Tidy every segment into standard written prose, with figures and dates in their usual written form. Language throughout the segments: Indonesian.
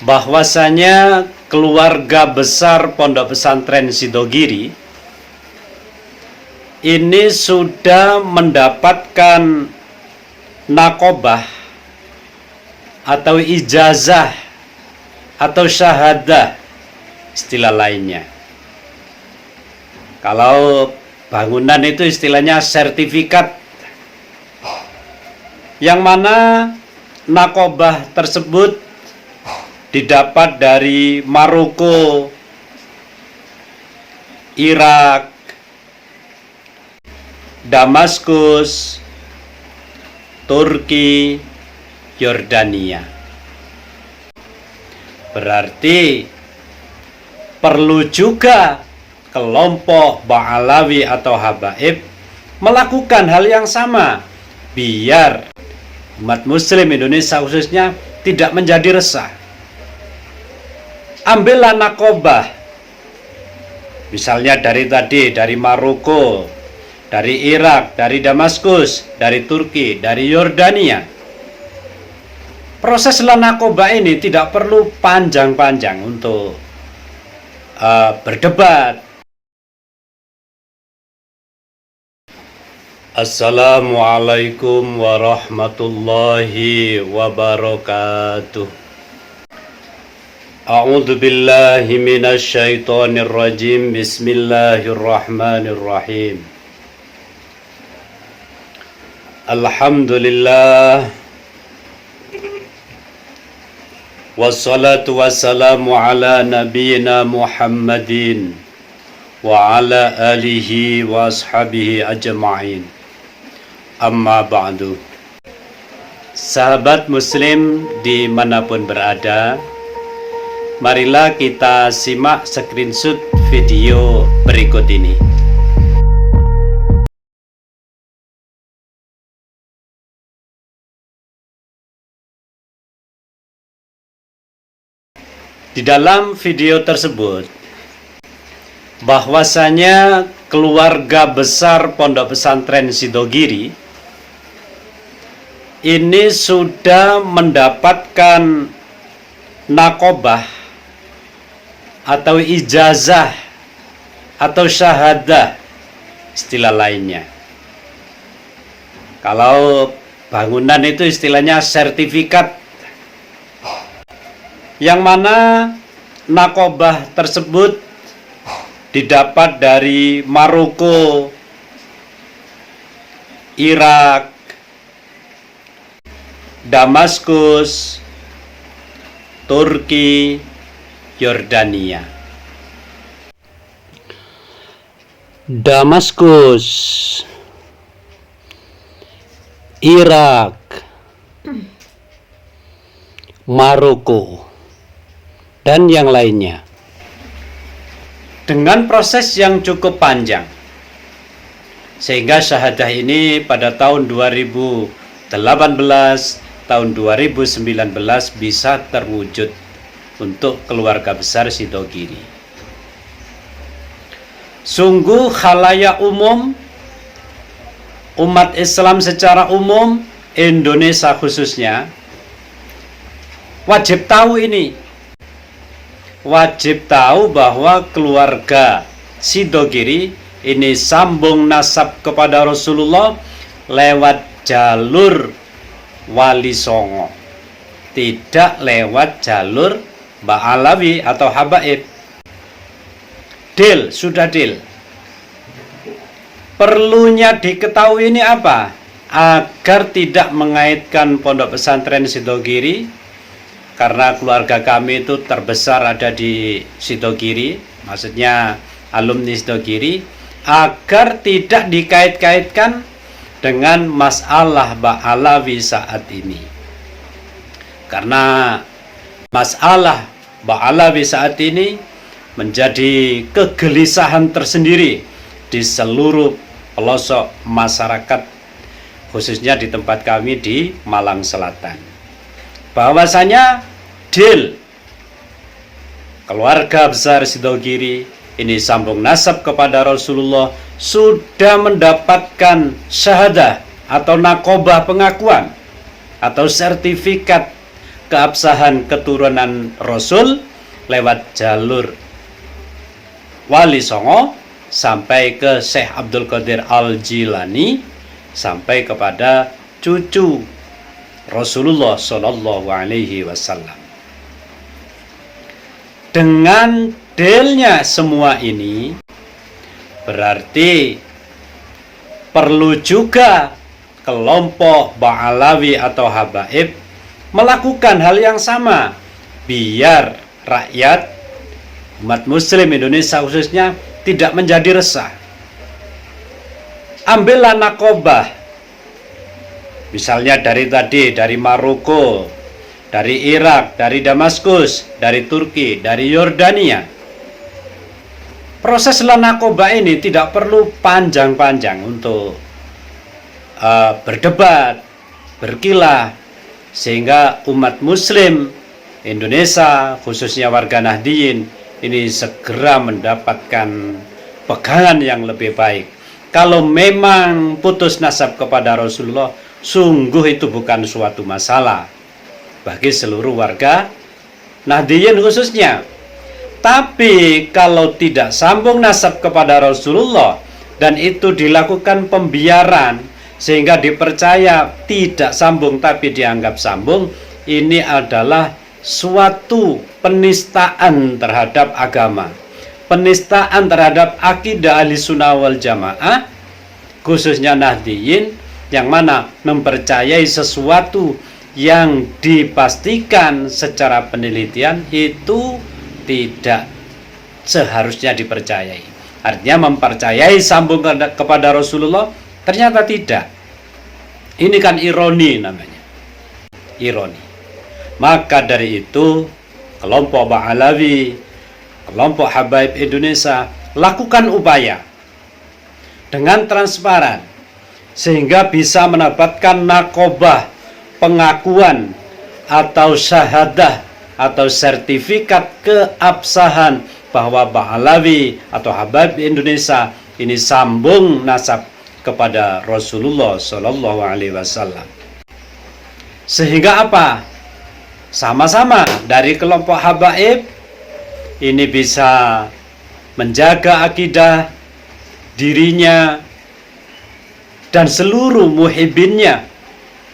bahwasanya keluarga besar Pondok Pesantren Sidogiri ini sudah mendapatkan nakobah atau ijazah atau syahadah istilah lainnya. Kalau bangunan itu istilahnya sertifikat, yang mana nakobah tersebut didapat dari Maroko, Irak, Damaskus, Turki, Yordania. Berarti perlu juga kelompok Ba'alawi atau Habaib melakukan hal yang sama, biar umat muslim Indonesia khususnya tidak menjadi resah. Ambillah nakobah, misalnya dari Maroko, dari Irak, dari Damaskus, dari Turki, dari Yordania. Proses nakobah ini tidak perlu panjang-panjang untuk berdebat. Assalamualaikum warahmatullahi wabarakatuh. A'udzu billahi minasy syaithanir rajim. Bismillahirrahmanirrahim. Alhamdulillah wassalatu wassalamu ala nabiyyina Muhammadin wa ala alihi wa ashabihi ajma'in. Amma ba'du. Sahabat muslim dimanapun berada, marilah kita simak screenshot video berikut ini. Di dalam video tersebut, bahwasanya keluarga besar Pondok Pesantren Sidogiri ini sudah mendapatkan nakobah atau ijazah atau syahadah istilah lainnya. Kalau bangunan itu istilahnya sertifikat, yang mana nakobah tersebut didapat dari Maroko, Irak, Damaskus, Turki, Yordania. Damaskus, Irak, Maroko, dan yang lainnya. Dengan proses yang cukup panjang, sehingga syahadah ini pada tahun 2018, tahun 2019 bisa terwujud untuk keluarga besar Sidogiri. Sungguh khalayak umum, umat Islam secara umum, Indonesia khususnya, wajib tahu ini. Wajib tahu bahwa keluarga Sidogiri ini sambung nasab kepada Rasulullah lewat jalur Wali Songo, tidak lewat jalur Ba'alawi atau Habaib. Sudah deal. Perlunya diketahui ini apa? Agar tidak mengaitkan Pondok Pesantren Sidogiri, karena keluarga kami itu terbesar ada di Sidogiri, maksudnya alumni Sidogiri, agar tidak dikait-kaitkan dengan masalah Ba'alawi saat ini. Karena masalah Ba'alawi saat ini menjadi kegelisahan tersendiri di seluruh pelosok masyarakat, khususnya di tempat kami di Malang Selatan. Bahwasanya keluarga besar Sidogiri ini sambung nasab kepada Rasulullah sudah mendapatkan syahadah atau nakobah pengakuan atau sertifikat keabsahan keturunan Rasul lewat jalur Wali Songo sampai ke Syekh Abdul Qadir Al-Jilani sampai kepada cucu Rasulullah Shallallahu Alaihi Wasallam. Dengan delnya semua ini berarti perlu juga kelompok Ba'alawi atau Habaib melakukan hal yang sama biar rakyat umat muslim Indonesia khususnya tidak menjadi resah. Ambillah nakobah, misalnya dari Maroko, dari Irak, dari Damaskus, dari Turki, dari Yordania. Proses nakobah ini tidak perlu panjang-panjang untuk berdebat, berkilah, sehingga umat muslim Indonesia khususnya warga Nahdliyin ini segera mendapatkan pegangan yang lebih baik. Kalau memang putus nasab kepada Rasulullah, sungguh itu bukan suatu masalah bagi seluruh warga Nahdliyin khususnya. Tapi kalau tidak sambung nasab kepada Rasulullah dan itu dilakukan pembiaran sehingga dipercaya tidak sambung tapi dianggap sambung, ini adalah suatu penistaan terhadap agama, penistaan terhadap akidah ahli sunnah wal jamaah khususnya Nahdliyin, yang mana mempercayai sesuatu yang dipastikan secara penelitian itu tidak seharusnya dipercayai. Artinya mempercayai sambung kepada Rasulullah, ternyata tidak. Ini kan ironi namanya, ironi. Maka dari itu kelompok Ba'alawi, kelompok Habaib Indonesia lakukan upaya dengan transparan sehingga bisa mendapatkan nakobah, pengakuan atau syahadah atau sertifikat keabsahan bahwa Ba'alawi atau Habaib Indonesia ini sambung nasab kepada Rasulullah Shallallahu Alaihi Wasallam. Sehingga apa? Sama-sama dari kelompok Habaib ini bisa menjaga akidah dirinya dan seluruh muhibbinnya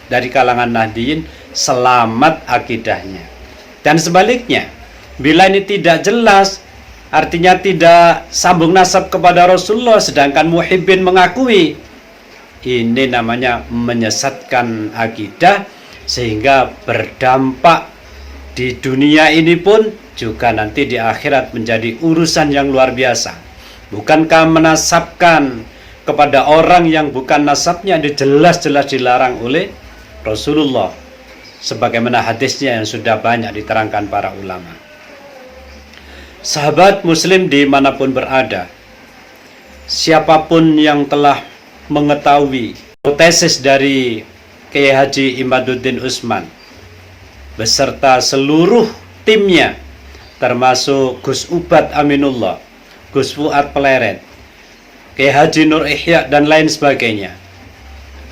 dari kalangan Nahdliyin selamat akidahnya. Dan sebaliknya, bila ini tidak jelas, artinya tidak sambung nasab kepada Rasulullah sedangkan muhibbin mengakui, ini namanya menyesatkan akidah sehingga berdampak di dunia ini pun juga nanti di akhirat menjadi urusan yang luar biasa. Bukankah menasabkan kepada orang yang bukan nasabnya jelas-jelas dilarang oleh Rasulullah, sebagaimana hadisnya yang sudah banyak diterangkan para ulama. Sahabat muslim dimanapun berada, siapapun yang telah mengetahui tesis dari Kiai Haji Imaduddin Utsman beserta seluruh timnya, termasuk Gus Ubad Aminullah, Gus Fuad Pleret, Kiai Haji Nur Ihya dan lain sebagainya,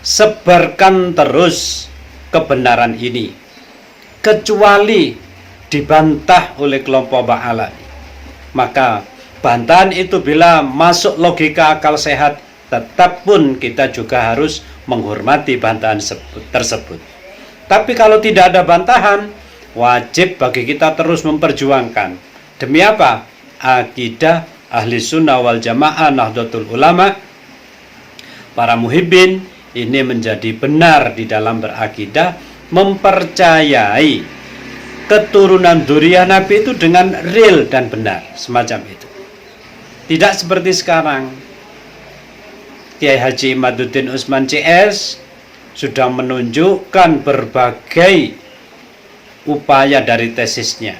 sebarkan terus kebenaran ini, kecuali dibantah oleh kelompok Ba'alawi. Maka bantahan itu bila masuk logika akal sehat, tetap pun kita juga harus menghormati bantahan tersebut. Tapi kalau tidak ada bantahan, wajib bagi kita terus memperjuangkan. Demi apa? Akidah ahli sunnah wal jamaah Nahdlatul Ulama, para muhibbin ini menjadi benar di dalam berakidah, mempercayai keturunan dzurriyyah Nabi itu dengan real dan benar, semacam itu. Tidak seperti sekarang. Kiai Haji Imaduddin Utsman CS sudah menunjukkan berbagai upaya dari tesisnya,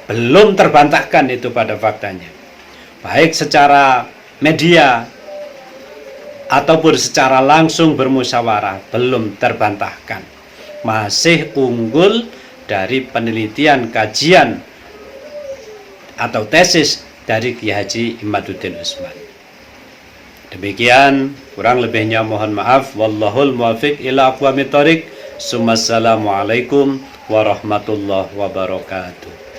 belum terbantahkan itu pada faktanya, baik secara media ataupun secara langsung bermusyawarah, belum terbantahkan, masih unggul dari penelitian kajian atau tesis dari Kiai Haji Imaduddin Utsman. Demikian, kurang lebihnya mohon maaf. Wallahul muwaffiq ila aqwamit thoriq. Assalamualaikum warahmatullahi wabarakatuh.